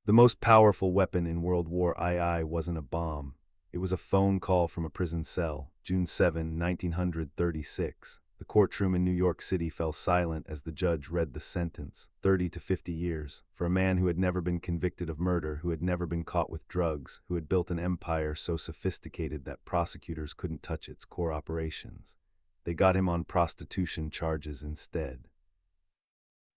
The most powerful weapon in World War II wasn't a bomb. It was a phone call from a prison cell, June 7, 1936. The courtroom in New York City fell silent as the judge read the sentence, 30 to 50 years, for a man who had never been convicted of murder, who had never been caught with drugs, who had built an empire so sophisticated that prosecutors couldn't touch its core operations. They got him on prostitution charges instead.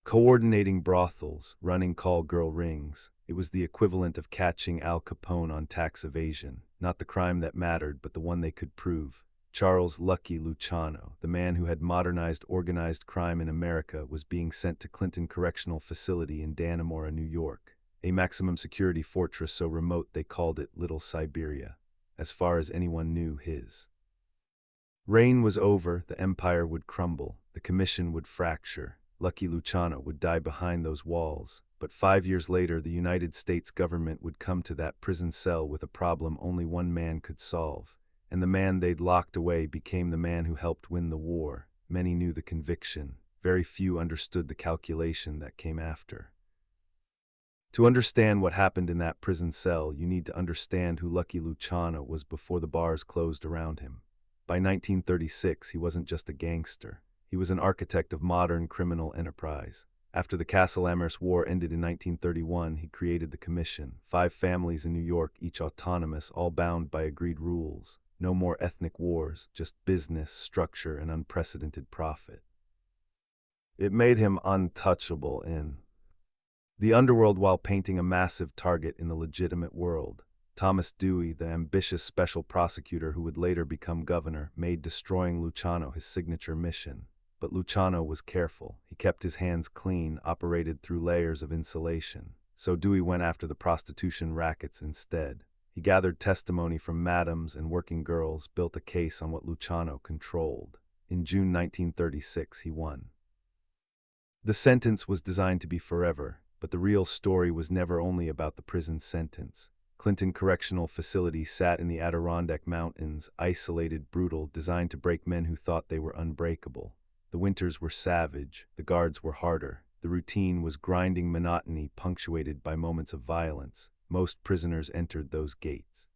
Coordinating brothels, running call girl rings. It was the equivalent of catching Al Capone on tax evasion, not the crime that mattered, but the one they could prove. Charles "Lucky" Luciano, the man who had modernized organized crime in America, was being sent to Clinton Correctional Facility in Dannemora, New York, a maximum security fortress so remote they called it Little Siberia. As far as anyone knew, his reign was over. The empire would crumble, the commission would fracture. Lucky Luciano would die behind those walls, but 5 years later the United States government would come to that prison cell with a problem only one man could solve, and the man they'd locked away became the man who helped win the war. Many knew the conviction, very few understood the calculation that came after. To understand what happened in that prison cell, you need to understand who Lucky Luciano was before the bars closed around him. By 1936, he wasn't just a gangster. He was an architect of modern criminal enterprise. After the Castellammare War ended in 1931, he created the Commission, 5 families in New York, each autonomous, all bound by agreed rules. No more ethnic wars, just business, structure, and unprecedented profit. It made him untouchable in the underworld while painting a massive target in the legitimate world. Thomas Dewey, the ambitious special prosecutor who would later become governor, made destroying Luciano his signature mission. But Luciano was careful. He kept his hands clean, operated through layers of insulation. So Dewey went after the prostitution rackets instead. He gathered testimony from madams and working girls, built a case on what Luciano controlled. In June 1936, he won. The sentence was designed to be forever, but the real story was never only about the prison sentence. Clinton Correctional Facility sat in the Adirondack Mountains, isolated, brutal, designed to break men who thought they were unbreakable. The winters were savage, the guards were harder. The routine was grinding monotony punctuated by moments of violence. Most prisoners entered those gates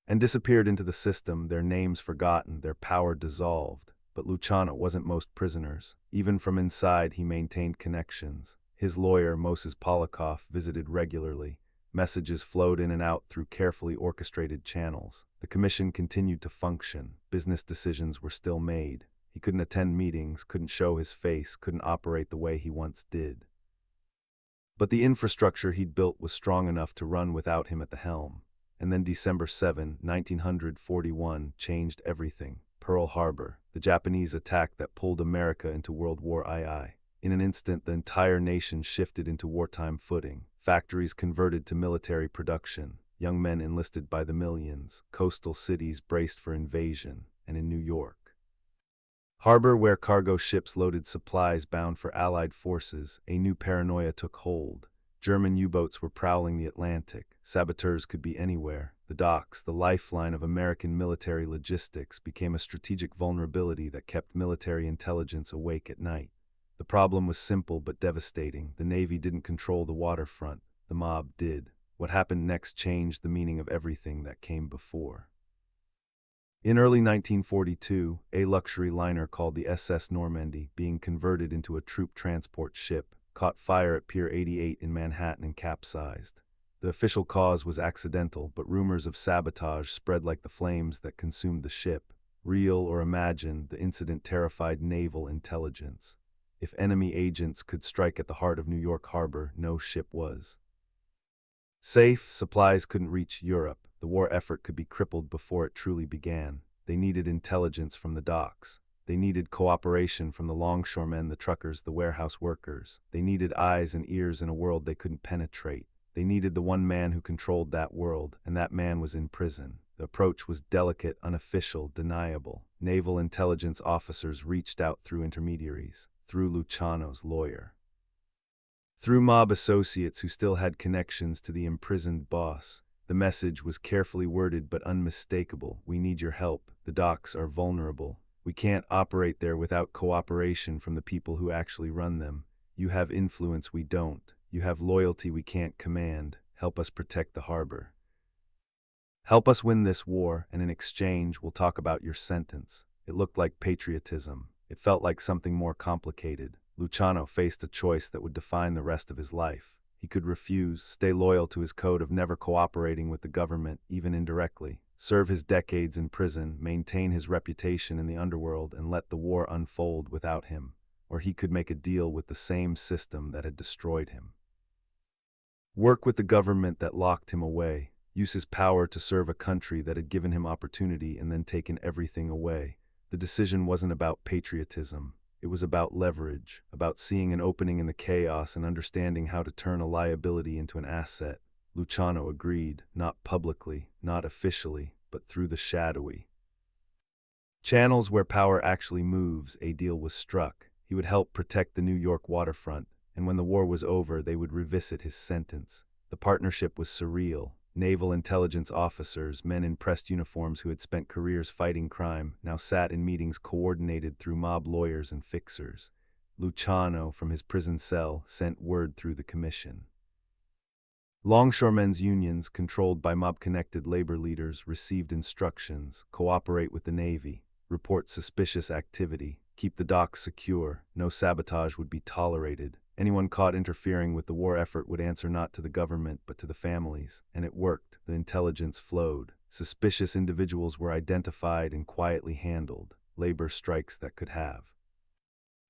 and disappeared into the system, their names forgotten, their power dissolved. But Luciano wasn't most prisoners. Even from inside, he maintained connections. His lawyer, Moses Polikoff, visited regularly. Messages flowed in and out through carefully orchestrated channels. The commission continued to function. Business decisions were still made. He couldn't attend meetings, couldn't show his face, couldn't operate the way he once did. But the infrastructure he'd built was strong enough to run without him at the helm. And then December 7, 1941 changed everything. Pearl Harbor, the Japanese attack that pulled America into World War II. In an instant, the entire nation shifted into wartime footing. Factories converted to military production. Young men enlisted by the millions. Coastal cities braced for invasion. And in New York Harbor, where cargo ships loaded supplies bound for Allied forces, a new paranoia took hold. German U-boats were prowling the Atlantic. Saboteurs could be anywhere. The docks, the lifeline of American military logistics, became a strategic vulnerability that kept military intelligence awake at night. The problem was simple but devastating. The Navy didn't control the waterfront. The mob did. What happened next changed the meaning of everything that came before. In early 1942, a luxury liner called the SS Normandy, being converted into a troop transport ship, caught fire at Pier 88 in Manhattan and capsized. The official cause was accidental, but rumors of sabotage spread like the flames that consumed the ship. Real or imagined, the incident terrified Naval Intelligence. If enemy agents could strike at the heart of New York Harbor, no ship was safe. Supplies couldn't reach Europe. The war effort could be crippled before it truly began. They needed intelligence from the docks. They needed cooperation from the longshoremen, the truckers, the warehouse workers. They needed eyes and ears in a world they couldn't penetrate. They needed the one man who controlled that world, and that man was in prison. The approach was delicate, unofficial, deniable. Naval intelligence officers reached out through intermediaries, through Luciano's lawyer, through mob associates who still had connections to the imprisoned boss. The message was carefully worded but unmistakable. We need your help. The docks are vulnerable. We can't operate there without cooperation from the people who actually run them. You have influence we don't. You have loyalty we can't command. help us protect the harbor. Help us win this war, and in exchange, we'll talk about your sentence. It looked like patriotism. It felt like something more complicated. Luciano faced a choice that would define the rest of his life. He could refuse, stay loyal to his code of never cooperating with the government, even indirectly, serve his decades in prison, maintain his reputation in the underworld, and let the war unfold without him. Or he could make a deal with the same system that had destroyed him. Work with the government that locked him away, use his power to serve a country that had given him opportunity and then taken everything away. The decision wasn't about patriotism. It was about leverage, about seeing an opening in the chaos and understanding how to turn a liability into an asset. Luciano agreed, not publicly, not officially, but through the shadowy channels where power actually moves. A deal was struck. He would help protect the New York waterfront, and when the war was over, they would revisit his sentence. The partnership was surreal. Naval Intelligence officers, men in pressed uniforms who had spent careers fighting crime, now sat in meetings coordinated through mob lawyers and fixers. Luciano, from his prison cell, sent word through the commission. Longshoremen's unions, controlled by mob-connected labor leaders, received instructions: cooperate with the Navy, report suspicious activity, keep the docks secure, no sabotage would be tolerated. Anyone caught interfering with the war effort would answer not to the government but to the families. And it worked. The intelligence flowed. Suspicious individuals were identified and quietly handled. Labor strikes that could have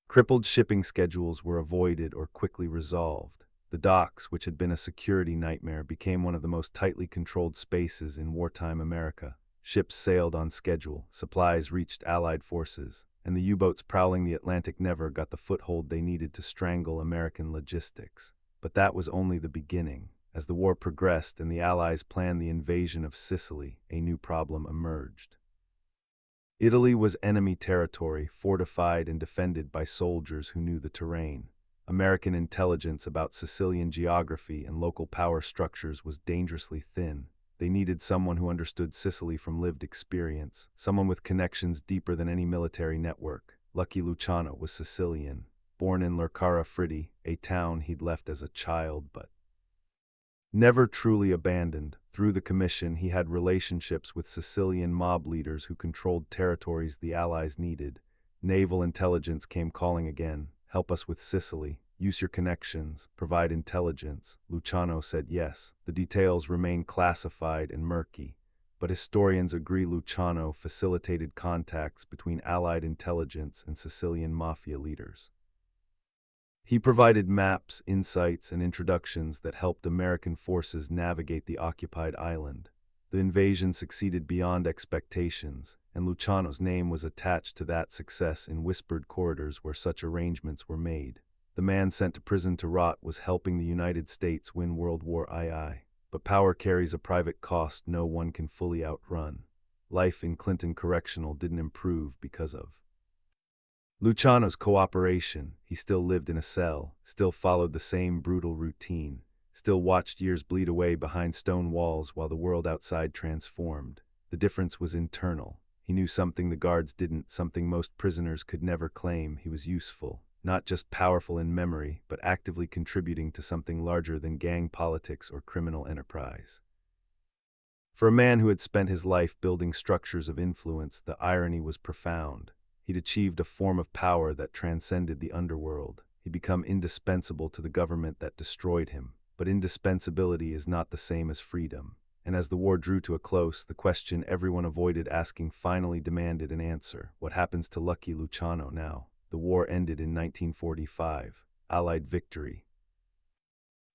crippled shipping schedules were avoided or quickly resolved. The docks, which had been a security nightmare, became one of the most tightly controlled spaces in wartime America. Ships sailed on schedule, supplies reached Allied forces, and the U-boats prowling the Atlantic never got the foothold they needed to strangle American logistics. But that was only the beginning. As the war progressed and the Allies planned the invasion of Sicily, a new problem emerged. Italy was enemy territory, fortified and defended by soldiers who knew the terrain. American intelligence about Sicilian geography and local power structures was dangerously thin. They needed someone who understood Sicily from lived experience, someone with connections deeper than any military network. Lucky Luciano was Sicilian, born in Lercara Fritti, a town he'd left as a child but never truly abandoned. Through the commission, he had relationships with Sicilian mob leaders who controlled territories the Allies needed. Naval Intelligence came calling again. Help us with Sicily. Use your connections. Provide intelligence. Luciano said yes. The details remain classified and murky, but historians agree Luciano facilitated contacts between Allied intelligence and Sicilian mafia leaders. He provided maps, insights, and introductions that helped American forces navigate the occupied island. The invasion succeeded beyond expectations, and Luciano's name was attached to that success in whispered corridors where such arrangements were made. The man sent to prison to rot was helping the United States win World War II. But power carries a private cost no one can fully outrun. Life in Clinton Correctional didn't improve because of Luciano's cooperation. He still lived in a cell, still followed the same brutal routine, still watched years bleed away behind stone walls while the world outside transformed. The difference was internal. He knew something the guards didn't, something most prisoners could never claim. He was useful, not just powerful in memory, but actively contributing to something larger than gang politics or criminal enterprise. For a man who had spent his life building structures of influence, the irony was profound. He'd achieved a form of power that transcended the underworld. He'd become indispensable to the government that destroyed him. But indispensability is not the same as freedom. And as the war drew to a close, the question everyone avoided asking finally demanded an answer. What happens to Lucky Luciano now? The war ended in 1945. Allied victory.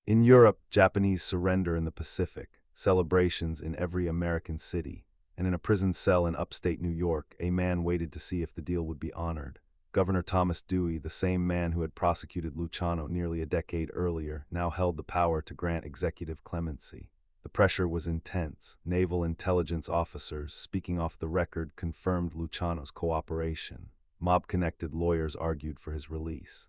In Europe, Japanese surrender in the Pacific, celebrations in every American city. And in a prison cell in upstate New York, a man waited to see if the deal would be honored. Governor Thomas Dewey, the same man who had prosecuted Luciano nearly a decade earlier, now held the power to grant executive clemency. The pressure was intense. Naval Intelligence officers, speaking off the record, confirmed Luciano's cooperation. Mob-connected lawyers argued for his release.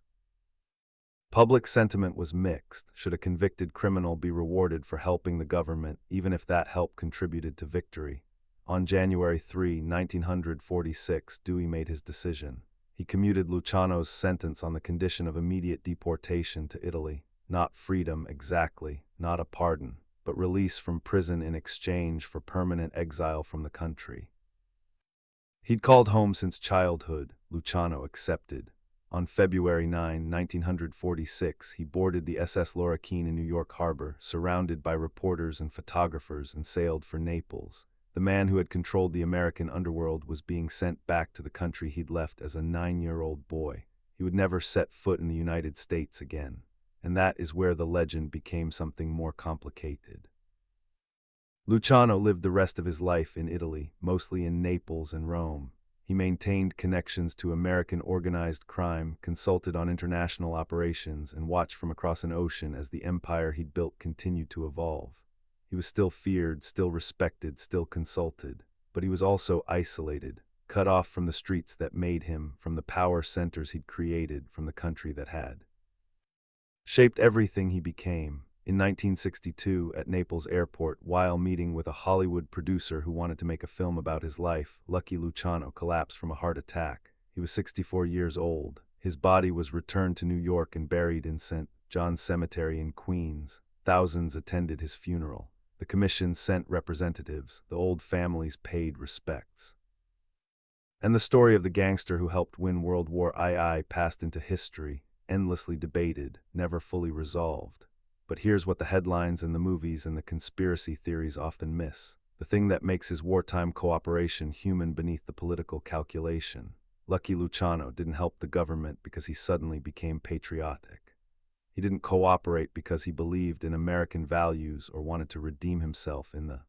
Public sentiment was mixed. Should a convicted criminal be rewarded for helping the government, even if that help contributed to victory? On January 3, 1946, Dewey made his decision. He commuted Luciano's sentence on the condition of immediate deportation to Italy. Not freedom exactly, not a pardon, but release from prison in exchange for permanent exile from the country. He'd called home since childhood. Luciano accepted. On February 9, 1946, he boarded the SS Lorraine in New York Harbor, surrounded by reporters and photographers, and sailed for Naples. The man who had controlled the American underworld was being sent back to the country he'd left as a 9-year-old boy. He would never set foot in the United States again. And that is where the legend became something more complicated. Luciano lived the rest of his life in Italy, mostly in Naples and Rome. He maintained connections to American organized crime, consulted on international operations, and watched from across an ocean as the empire he'd built continued to evolve. He was still feared, still respected, still consulted, but he was also isolated, cut off from the streets that made him, from the power centers he'd created, from the country that had shaped everything he became. In 1962, at Naples Airport, while meeting with a Hollywood producer who wanted to make a film about his life, Lucky Luciano collapsed from a heart attack. He was 64 years old. His body was returned to New York and buried in St. John's Cemetery in Queens. Thousands attended his funeral. The commission sent representatives. The old families paid respects. And the story of the gangster who helped win World War II passed into history, endlessly debated, never fully resolved. But here's what the headlines and the movies and the conspiracy theories often miss: the thing that makes his wartime cooperation human beneath the political calculation. Lucky Luciano didn't help the government because he suddenly became patriotic. He didn't cooperate because he believed in American values or wanted to redeem himself in the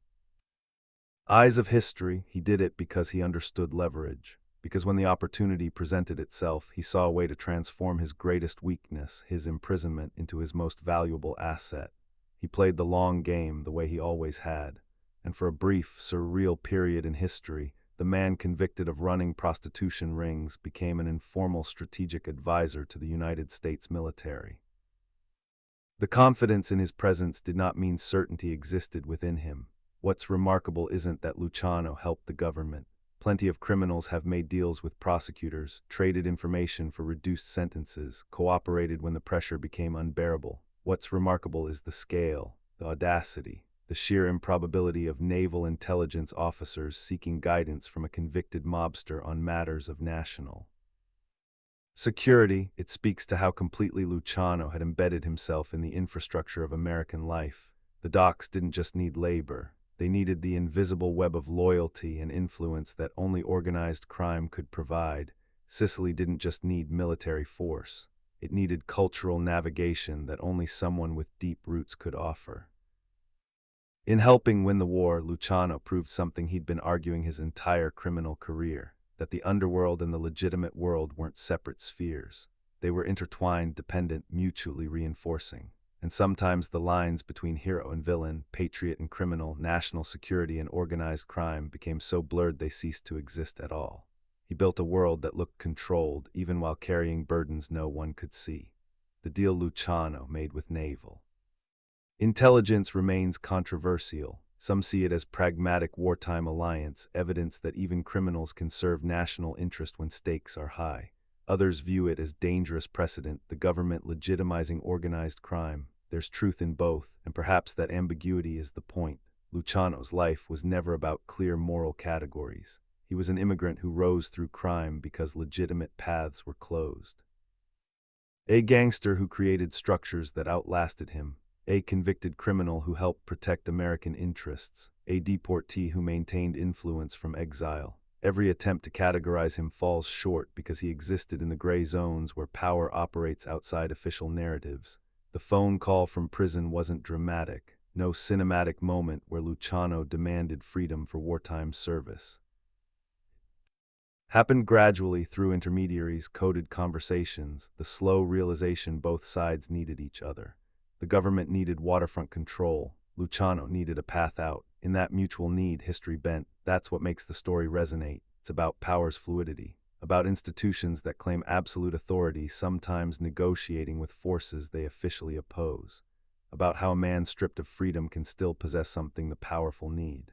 eyes of history. He did it because he understood leverage. Because when the opportunity presented itself, he saw a way to transform his greatest weakness, his imprisonment, into his most valuable asset. He played the long game the way he always had. And for a brief, surreal period in history, the man convicted of running prostitution rings became an informal strategic advisor to the United States military. The confidence in his presence did not mean certainty existed within him. What's remarkable isn't that Luciano helped the government. Plenty of criminals have made deals with prosecutors, traded information for reduced sentences, cooperated when the pressure became unbearable. What's remarkable is the scale, the audacity, the sheer improbability of Naval Intelligence officers seeking guidance from a convicted mobster on matters of national security. It speaks to how completely Luciano had embedded himself in the infrastructure of American life. The docks didn't just need labor. They needed the invisible web of loyalty and influence that only organized crime could provide. Sicily didn't just need military force. It needed cultural navigation that only someone with deep roots could offer. In helping win the war, Luciano proved something he'd been arguing his entire criminal career: that the underworld and the legitimate world weren't separate spheres. They were intertwined, dependent, mutually reinforcing. And sometimes the lines between hero and villain, patriot and criminal, national security and organized crime became so blurred they ceased to exist at all. He built a world that looked controlled, even while carrying burdens no one could see. The deal Luciano made with Naval Intelligence remains controversial. Some see it as pragmatic wartime alliance, evidence that even criminals can serve national interest when stakes are high. Others view it as dangerous precedent, the government legitimizing organized crime. There's truth in both, and perhaps that ambiguity is the point. Luciano's life was never about clear moral categories. He was an immigrant who rose through crime because legitimate paths were closed. A gangster who created structures that outlasted him. A convicted criminal who helped protect American interests. A deportee who maintained influence from exile. Every attempt to categorize him falls short because he existed in the gray zones where power operates outside official narratives. The phone call from prison wasn't dramatic, no cinematic moment where Luciano demanded freedom for wartime service. Happened gradually through intermediaries, coded conversations, the slow realization both sides needed each other. The government needed waterfront control. Luciano needed a path out. In that mutual need, history bent. That's what makes the story resonate. It's about power's fluidity, about institutions that claim absolute authority, sometimes negotiating with forces they officially oppose, about how a man stripped of freedom can still possess something the powerful need,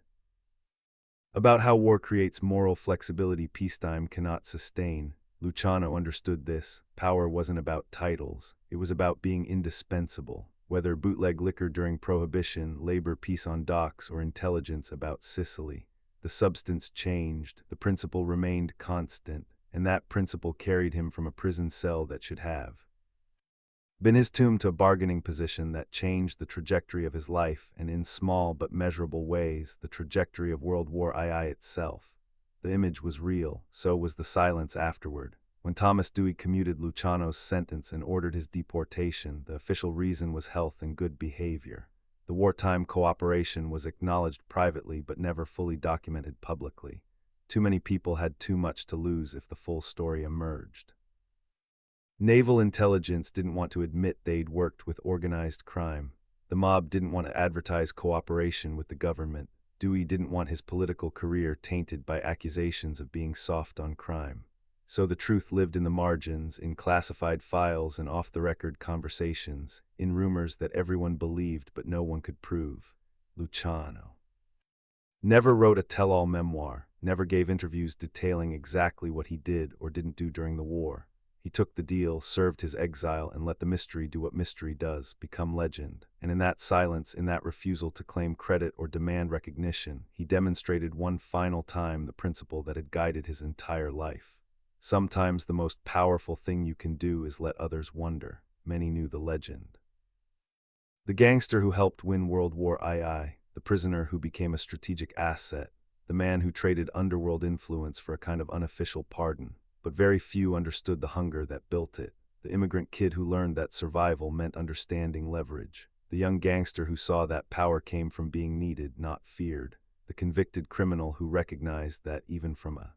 about how war creates moral flexibility peacetime cannot sustain. Luciano understood this. Power wasn't about titles. It was about being indispensable. whether bootleg liquor during Prohibition, labor peace on docks, or intelligence about Sicily. The substance changed, the principle remained constant, and that principle carried him from a prison cell that should have been his tomb to a bargaining position that changed the trajectory of his life, and in small but measurable ways, the trajectory of World War II itself. The image was real, so was the silence afterward. When Thomas Dewey commuted Luciano's sentence and ordered his deportation, the official reason was health and good behavior. The wartime cooperation was acknowledged privately but never fully documented publicly. Too many people had too much to lose if the full story emerged. Naval Intelligence didn't want to admit they'd worked with organized crime. The mob didn't want to advertise cooperation with the government. Dewey didn't want his political career tainted by accusations of being soft on crime. So the truth lived in the margins, in classified files and off-the-record conversations, in rumors that everyone believed but no one could prove. Luciano never wrote a tell-all memoir, never gave interviews detailing exactly what he did or didn't do during the war. He took the deal, served his exile, and let the mystery do what mystery does, become legend. And in that silence, in that refusal to claim credit or demand recognition, he demonstrated one final time the principle that had guided his entire life. Sometimes the most powerful thing you can do is let others wonder. Many knew the legend. The gangster who helped win World War II, the prisoner who became a strategic asset, the man who traded underworld influence for a kind of unofficial pardon. But very few understood the hunger that built it. The immigrant kid who learned that survival meant understanding leverage. The young gangster who saw that power came from being needed, not feared. The convicted criminal who recognized that even from a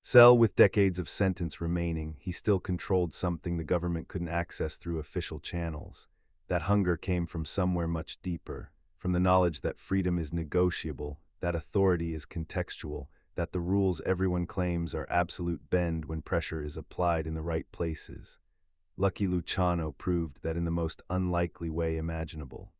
cell with decades of sentence remaining, he still controlled something the government couldn't access through official channels. That hunger came from somewhere much deeper, from the knowledge that freedom is negotiable, that authority is contextual, that the rules everyone claims are absolute bend when pressure is applied in the right places. Lucky Luciano proved that in the most unlikely way imaginable.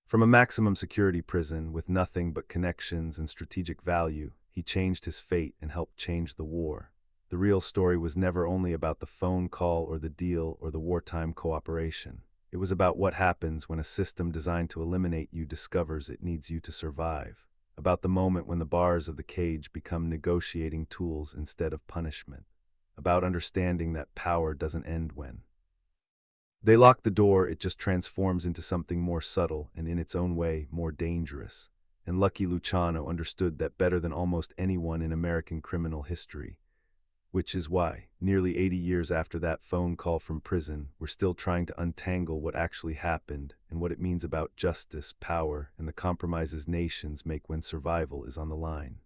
From a maximum security prison with nothing but connections and strategic value, he changed his fate and helped change the war. The real story was never only about the phone call or the deal or the wartime cooperation. It was about what happens when a system designed to eliminate you discovers it needs you to survive. About the moment when the bars of the cage become negotiating tools instead of punishment. About understanding that power doesn't end when they lock the door, it just transforms into something more subtle and in its own way more dangerous. And Lucky Luciano understood that better than almost anyone in American criminal history. Which is why, nearly 80 years after that phone call from prison, we're still trying to untangle what actually happened and what it means about justice, power, and the compromises nations make when survival is on the line.